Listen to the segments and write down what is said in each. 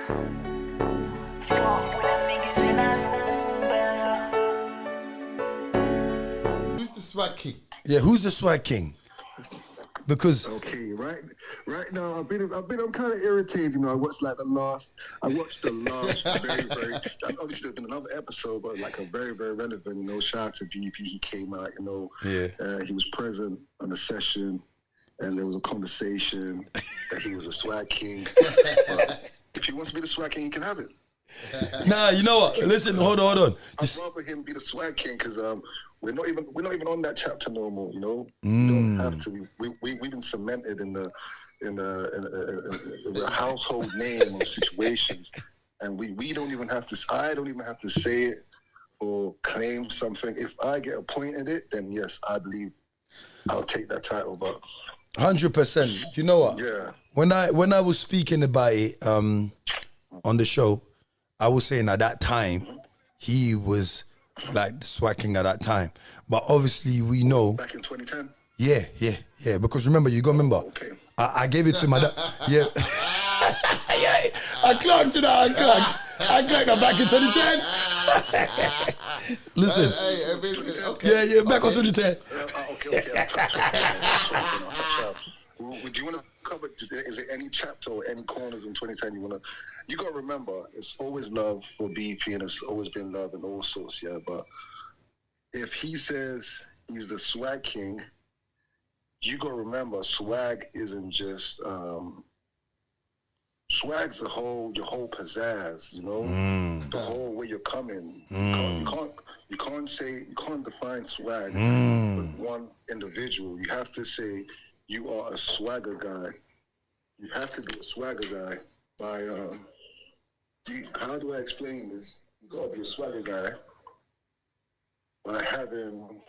Who's the swag king? Yeah, who's the swag king? Because okay, right now I'm kind of irritated. You know, I watched the last very obviously there's been another episode, but like a very relevant. You know, shout out to BP. He came out. You know, he was present on the session, and there was a conversation that he was a swag king. But if he wants to be the swag king, he can have it. Nah, you know what? Listen, hold on. I'd rather him be the swag king because we're not even on that chapter no more. You know, we don't have to. We've been cemented in the household name of situations, and we don't even have to. I don't even have to say it or claim something. If I get appointed it, then yes, I believe I'll take that title. But 100%. You know what? Yeah. When I was speaking about it on the show, I was saying at that time he was like the swag king at that time. But obviously we know back in 2010. Yeah. Because remember, you got to remember. Okay. I gave it to my dad. Yeah. I clung to that. I clung that back in 2010. Listen. Hey, okay. Yeah, back on 2010. Okay. Would you want to cover? Is it any chapter or any corners in 2010 you want to? You got to remember, it's always love for BP, and it's always been love and all sorts. Yeah, but if he says he's the swag king, you got to remember, swag isn't just swag's your whole pizzazz, you know, the whole way you're coming. You can't define swag with one individual. You have to say you are a swagger guy. You have to be a swagger guy by how do I explain this? You gotta be a swagger guy by having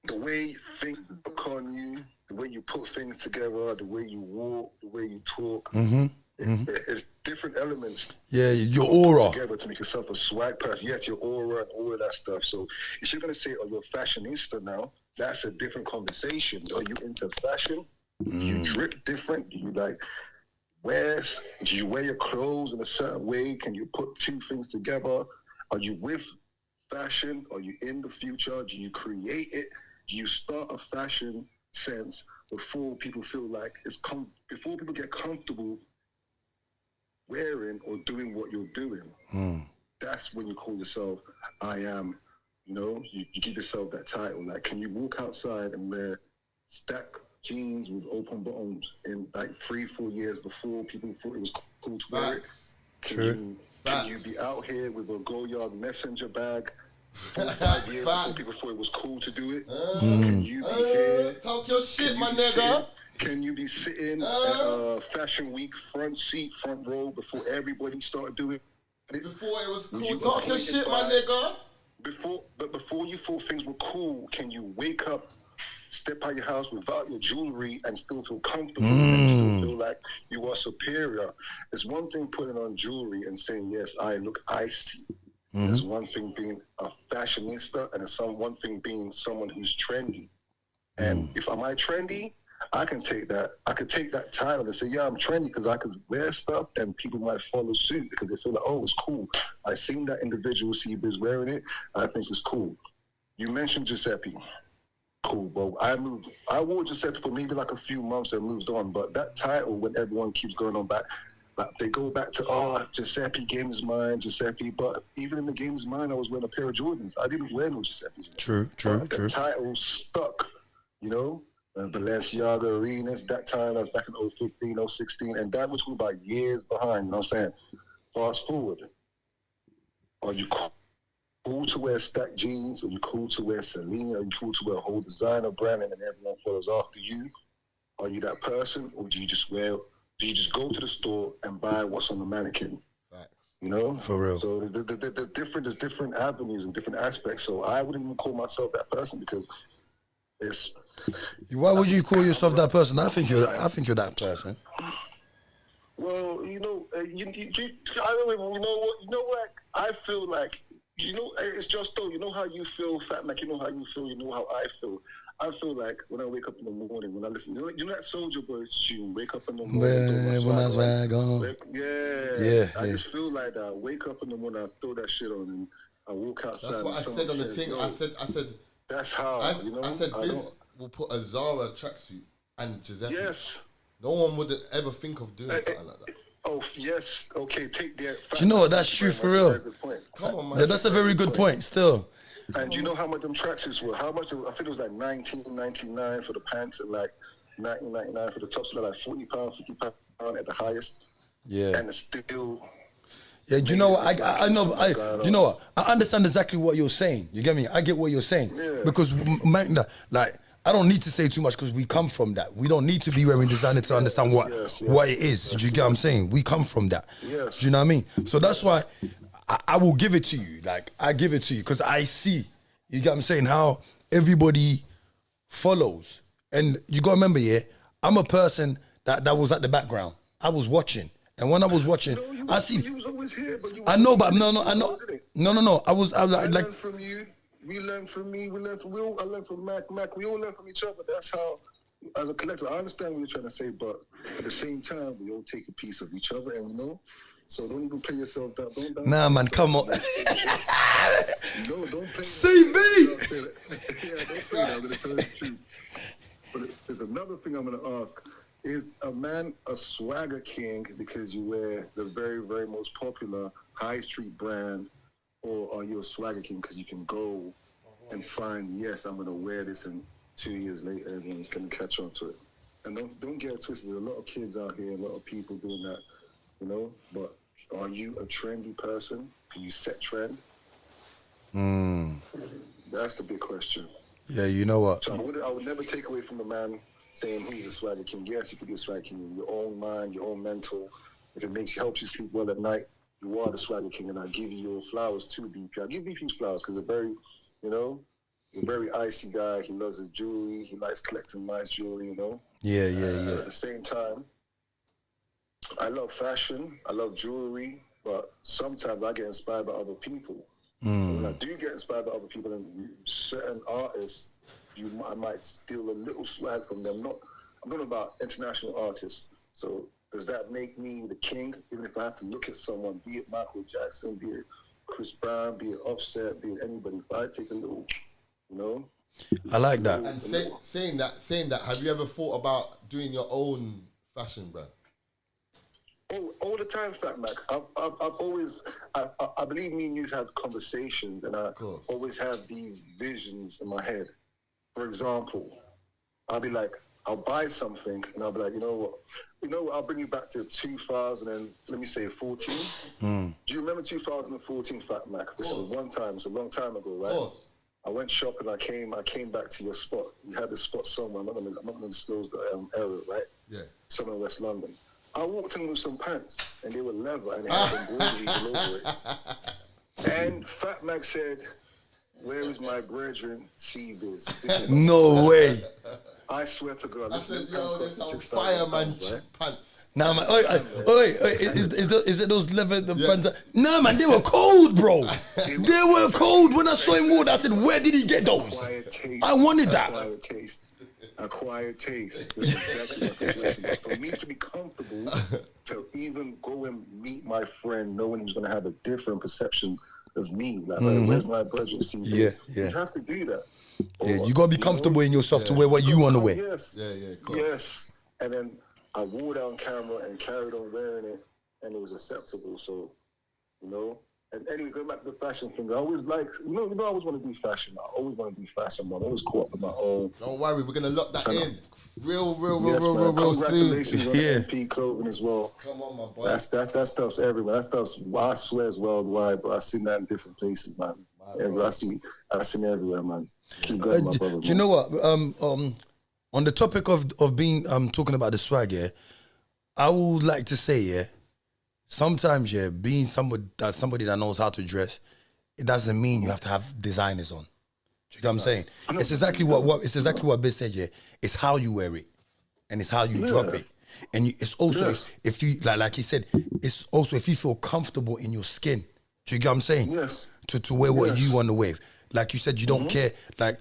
the way things look on you, the way you put things together, the way you walk, the way you talk. It's different elements. Yeah, your aura. Together to make yourself a swag person. Yes, your aura and all of that stuff. So if you're gonna say, "Oh, you're a fashionista now," that's a different conversation. Are you into fashion? Do you drip different? Do you do you wear your clothes in a certain way? Can you put two things together? Are you with fashion? Are you in the future? Do you create it? Do you start a fashion sense before people feel like before people get comfortable wearing or doing what you're doing? That's when you call yourself, I am, you know, you give yourself that title. Like, can you walk outside and wear stack jeans with open bottoms in like 3-4 years before people thought it was cool to wear it? Can you be out here with a Go-Yard messenger bag 4-5 years before people thought it was cool to do it? Can you be here? Talk your shit, my nigga. Can you be sitting at Fashion Week front row before everybody started doing it? Before it was cool. Talk your shit, my nigga. Before you thought things were cool, can you wake up, step out your house without your jewelry and still feel comfortable and still feel like you are superior? It's one thing putting on jewelry and saying, yes, I look icy. There's one thing being a fashionista, and it's one thing being someone who's trendy. And if am I trendy, I can take that. I could take that title and say, yeah, I'm trendy because I could wear stuff and people might follow suit because they feel like, oh, it's cool. I seen that individual CBIZ wearing it. I think it's cool. You mentioned Giuseppe. Cool, but I wore Giuseppe for maybe like a few months and moved on. But that title, when everyone keeps going on back, like they go back to, Giuseppe Games Mine, Giuseppe. But even in the Games Mine, I was wearing a pair of Jordans. I didn't wear no Giuseppes. True. The title stuck, you know. Balenciaga Arenas, that time I was back in 2015, 2016, and that was about years behind, you know what I'm saying? Fast forward. Are you cool to wear stacked jeans? Are you cool to wear Celine? Are you cool to wear a whole designer brand and everyone follows after you? Are you that person, or do you just go to the store and buy what's on the mannequin? You know? For real. So there's different avenues and different aspects. So I wouldn't even call myself that person because it's... Why would you call yourself that person? I think you're that person. Well, you know, I don't even, you know what? I feel like, you know, it's just though, you know how you feel, Fat Mack, you know how you feel, you know how I feel. I feel like when I wake up in the morning, when I listen, you know that Soulja Boy tune, wake up in the When morning. I swag on. I just feel like that. I wake up in the morning, I throw that shit on, and I walk outside. That's what I said on the thing. I said. That's how. I said Biz will put a Zara tracksuit and Giuseppe. Yes. No one would ever think of doing something like that. Oh yes. Okay. Take that. Do you know what? That's true for real. Come on, man. Yeah, that's a very good point. Still. And you know how much them tracksuits were? How much? I think it was like $19.99 for the pants and like $19.99 for the tops. So like £40, £50 at the highest. Yeah. And it's still. Yeah, do you know what? I know. Do you know what? I understand exactly what you're saying. You get me? I get what you're saying. Yeah. Because, like, I don't need to say too much because we come from that. We don't need to be wearing designer to understand what it is. Do you get what I'm saying? We come from that. Yes. Do you know what I mean? So that's why I will give it to you. Like, I give it to you because I see, you get what I'm saying, how everybody follows. And you got to remember, yeah, I'm a person that was at the background. I was watching. And when I was watching, I see. You was always here, but you. I know, but no. I was like. learned from you. We learned from me. I learned from Mack. We all learn from each other. That's how, as a collective, I understand what you're trying to say, but at the same time, we all take a piece of each other, and you know. So don't even play yourself down. Nah, man, come on. No, don't play. CB. Yeah, don't play that. I'm gonna tell you the truth. But there's another thing I'm gonna ask. Is a man a swagger king because you wear the very, very most popular high street brand, or are you a swagger king because you can go and find, yes, I'm going to wear this, and 2 years later, everyone's going to catch on to it. And don't get it twisted. There's a lot of kids out here, a lot of people doing that, you know, but are you a trendy person? Can you set trend? That's the big question. Yeah, you know what? So I would never take away from the man saying he's a swagger king. Yes, you could be a swagger king in your own mind, your own mental. If it helps you sleep well at night, you are the swagger king, and I'll give you your flowers too, BP. I'll give BP's flowers because they're very, you know, a very icy guy. He loves his jewelry. He likes collecting nice jewelry, you know. Yeah. At the same time, I love fashion. I love jewelry, but sometimes I get inspired by other people. When I do get inspired by other people, and certain artists, I might steal a little swag from them. I'm talking about international artists. So does that make me the king? Even if I have to look at someone, be it Michael Jackson, be it Chris Brown, be it Offset, be it anybody, if I take a little, you know. I like that. And saying that, have you ever thought about doing your own fashion brand? Oh, all the time, Fat Mac. I've always, I believe me and you had conversations, and I always have these visions in my head. For example, I'll be like, I'll buy something, and I'll be like, you know what, I'll bring you back to 2014. Do you remember 2014, Fat Mac? This is one time, it's a long time ago, right? I went shopping, I came back to your spot. You had this spot somewhere, I'm not gonna disclose the area, right? Yeah. Somewhere in West London. I walked in with some pants, and they were leather, and they had embroidery all over it. And Fat Mac said, where is my brethren, CBIZ? No way. I swear to God. I said, yo, this is fireman pants. Nah, man. Is it those leather pants? Nah, man, they were cold, bro. They were cold. When I saw him walk, I said, where did he get those? I wanted that. Acquired taste. That's exactly my situation. But for me to be comfortable to even go and meet my friend, knowing he's going to have a different perception of me, like, where's my budget? You have to do that. Yeah, you got to be comfortable in yourself to wear what you want to wear. Yes. Yes. And then I wore it on camera and carried on wearing it, and it was acceptable. So, you know. And anyway, going back to the fashion thing, I always like, I always want to do fashion. I always want to do fashion, man. I always caught up with my own. Don't worry, we're going to lock that in. Real Congratulations soon. on MP clothing as well. Come on, my boy. That stuff's everywhere. That stuff's, I swear, it's worldwide, but I've seen that in different places, man. I've seen it everywhere, man. Keep going, my brother. Do you know what? On the topic of being talking about the swag, yeah, I would like to say, yeah, sometimes, yeah, being somebody that knows how to dress, it doesn't mean you have to have designers on. Do you know what I'm saying? It's exactly what Biz said, yeah. It's how you wear it, and it's how you drop it, and it's also if you like he said, it's also if you feel comfortable in your skin. Do you get what I'm saying? Yes. To wear what you want to wear. Like you said, you don't care. Like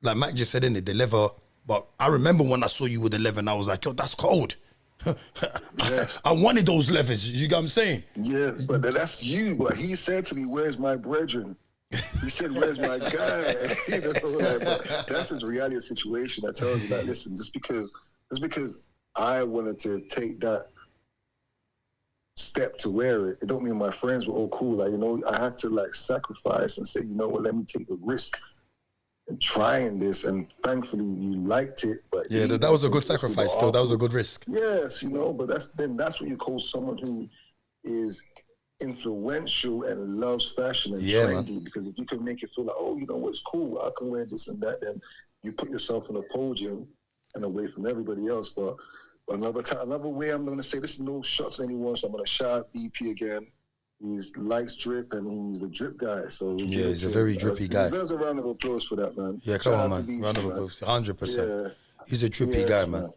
like Mack just said in it, the leather. But I remember when I saw you with the leather, and I was like, yo, that's cold. I wanted those leathers. You get what I'm saying? Yeah, but that's you. But he said to me, "Where's my brethren?" He said, "Where's my guy?" You know, like, but that's his reality of situation. That tells you that, listen, just because I wanted to take that step to wear it, it don't mean my friends were all cool. Like, you know, I had to like sacrifice and say, you know what, let me take the risk and trying this, and thankfully you liked it. But yeah, that was a good sacrifice. Still, that was a good risk. Yes, you know, but that's what you call someone who is influential and loves fashion and trendy. Man. Because if you can make it feel like, oh, you know what's cool, I can wear this and that, then you put yourself on a podium and away from everybody else. But another way, I'm going to say, this is no shots at anyone, so I'm going to shout out BP again. He likes drip, and he's the drip guy. So yeah, he's a very drippy guy. He deserves a round of applause for that, man. Yeah, come on, man. Round of applause, 100%. Yeah. He's a drippy guy, man.